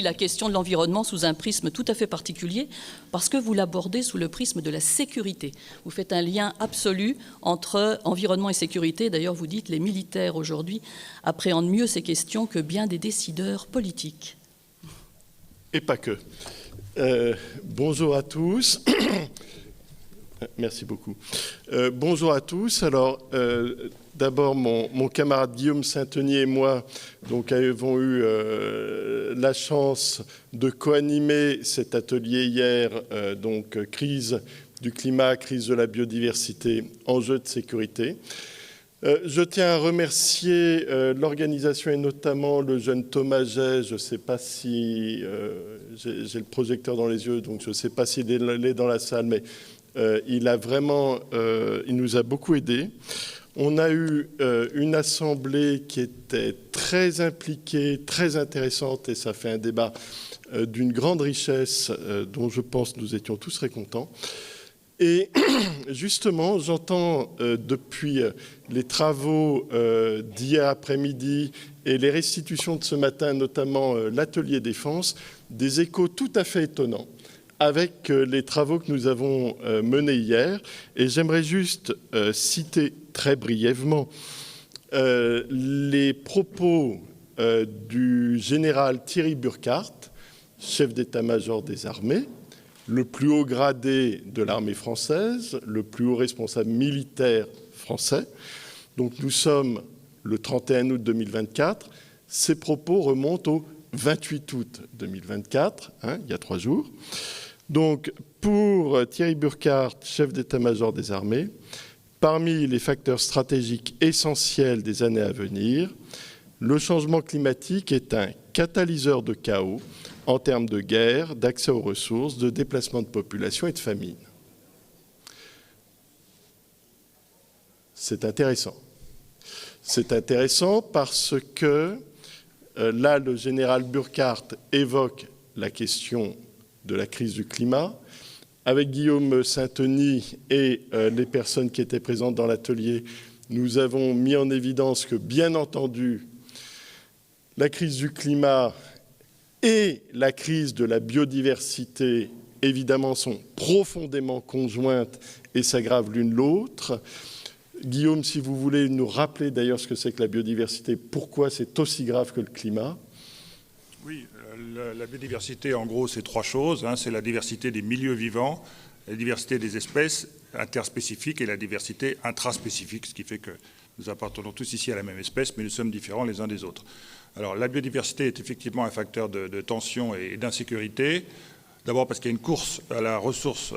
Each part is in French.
La question de l'environnement sous un prisme tout à fait particulier, parce que vous l'abordez sous le prisme de la sécurité. Vous faites un lien absolu entre environnement et sécurité. D'ailleurs, vous dites que les militaires aujourd'hui appréhendent mieux ces questions que bien des décideurs politiques. Et pas que. Bonjour à tous. Merci beaucoup. Bonjour à tous. Alors, d'abord, mon camarade Guillaume Sainteny et moi avons eu la chance de co-animer cet atelier hier, crise du climat, crise de la biodiversité, enjeux de sécurité. Je tiens à remercier l'organisation et notamment le jeune Thomas Jay. Je ne sais pas si j'ai le projecteur dans les yeux, donc je ne sais pas s'il est dans la salle, mais il nous a beaucoup aidés. On a eu une assemblée qui était très impliquée, très intéressante, et ça fait un débat d'une grande richesse dont je pense nous étions tous très contents. Et justement, j'entends depuis les travaux d'hier après-midi et les restitutions de ce matin, notamment l'atelier défense, des échos tout à fait étonnants avec les travaux que nous avons menés hier. Et j'aimerais juste citer très brièvement les propos du général Thierry Burkhardt, chef d'état-major des armées, le plus haut gradé de l'armée française, le plus haut responsable militaire français. Donc nous sommes le 31 août 2024. Ces propos remontent au 28 août 2024, il y a 3 jours. Donc pour Thierry Burkhardt, chef d'état-major des armées, parmi les facteurs stratégiques essentiels des années à venir, le changement climatique est un catalyseur de chaos en termes de guerre, d'accès aux ressources, de déplacement de population et de famine. C'est intéressant. C'est intéressant parce que là, le général Burkhardt évoque la question de la crise du climat. Avec Guillaume Sainteny et les personnes qui étaient présentes dans l'atelier, nous avons mis en évidence que, bien entendu, la crise du climat et la crise de la biodiversité, évidemment, sont profondément conjointes et s'aggravent l'une l'autre. Guillaume, si vous voulez nous rappeler d'ailleurs ce que c'est que la biodiversité, pourquoi c'est aussi grave que le climat? Oui, la biodiversité, en gros, c'est 3 choses. C'est la diversité des milieux vivants, la diversité des espèces interspécifiques et la diversité intraspécifique, ce qui fait que nous appartenons tous ici à la même espèce, mais nous sommes différents les uns des autres. Alors, la biodiversité est effectivement un facteur de tension et d'insécurité. D'abord parce qu'il y a une course à la ressource,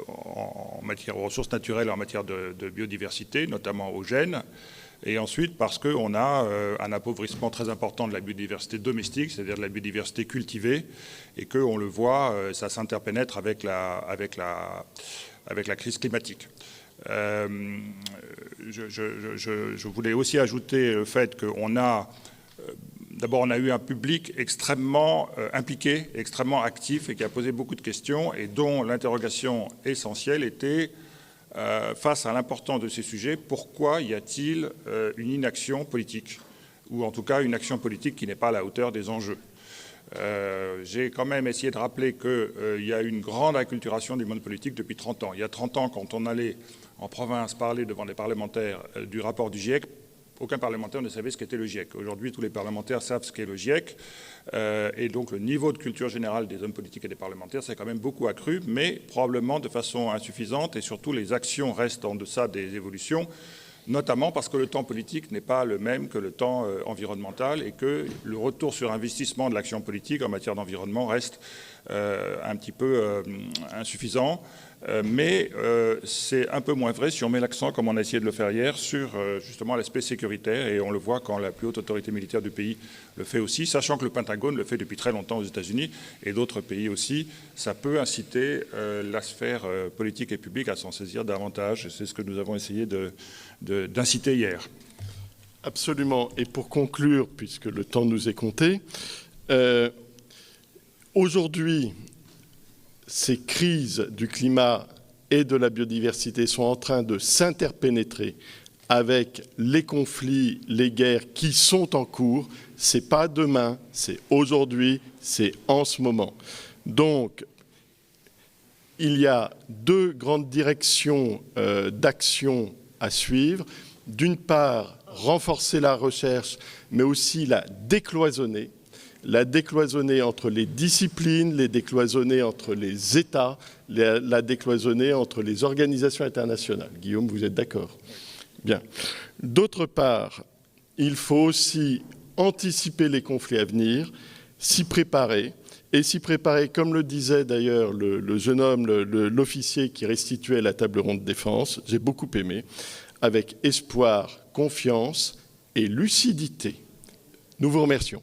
en matière aux ressources naturelles, en matière de biodiversité, notamment aux gènes. Et ensuite parce qu'on a un appauvrissement très important de la biodiversité domestique, c'est-à-dire de la biodiversité cultivée, et qu'on le voit, ça s'interpénètre avec la crise climatique. Je voulais aussi ajouter le fait qu'on a, d'abord on a eu un public extrêmement impliqué, extrêmement actif et qui a posé beaucoup de questions et dont l'interrogation essentielle était face à l'importance de ces sujets, pourquoi y a-t-il une inaction politique, ou en tout cas une action politique qui n'est pas à la hauteur des enjeux. J'ai quand même essayé de rappeler qu'il y a une grande acculturation du monde politique depuis 30 ans. Il y a 30 ans, quand on allait en province parler devant les parlementaires du rapport du GIEC, aucun parlementaire ne savait ce qu'était le GIEC. Aujourd'hui, tous les parlementaires savent ce qu'est le GIEC. Et donc, le niveau de culture générale des hommes politiques et des parlementaires s'est quand même beaucoup accru, mais probablement de façon insuffisante. Et surtout, les actions restent en deçà des évolutions, notamment parce que le temps politique n'est pas le même que le temps environnemental et que le retour sur investissement de l'action politique en matière d'environnement reste un petit peu insuffisant. Mais c'est un peu moins vrai si on met l'accent, comme on a essayé de le faire hier, sur justement l'aspect sécuritaire. Et on le voit quand la plus haute autorité militaire du pays le fait aussi, sachant que le Pentagone le fait depuis très longtemps aux États-Unis et d'autres pays aussi. Ça peut inciter la sphère politique et publique à s'en saisir davantage. C'est ce que nous avons essayé d'inciter hier. Absolument. Et pour conclure, puisque le temps nous est compté, aujourd'hui, ces crises du climat et de la biodiversité sont en train de s'interpénétrer avec les conflits, les guerres qui sont en cours. C'est pas demain, c'est aujourd'hui, c'est en ce moment. Donc, il y a deux grandes directions d'action à suivre. D'une part, renforcer la recherche, mais aussi la décloisonner entre les disciplines, les décloisonner entre les États, la décloisonner entre les organisations internationales. Guillaume, vous êtes d'accord? Bien. D'autre part, il faut aussi anticiper les conflits à venir, s'y préparer, et s'y préparer, comme le disait d'ailleurs le jeune homme, l'officier qui restituait la table ronde défense, j'ai beaucoup aimé, avec espoir, confiance et lucidité. Nous vous remercions.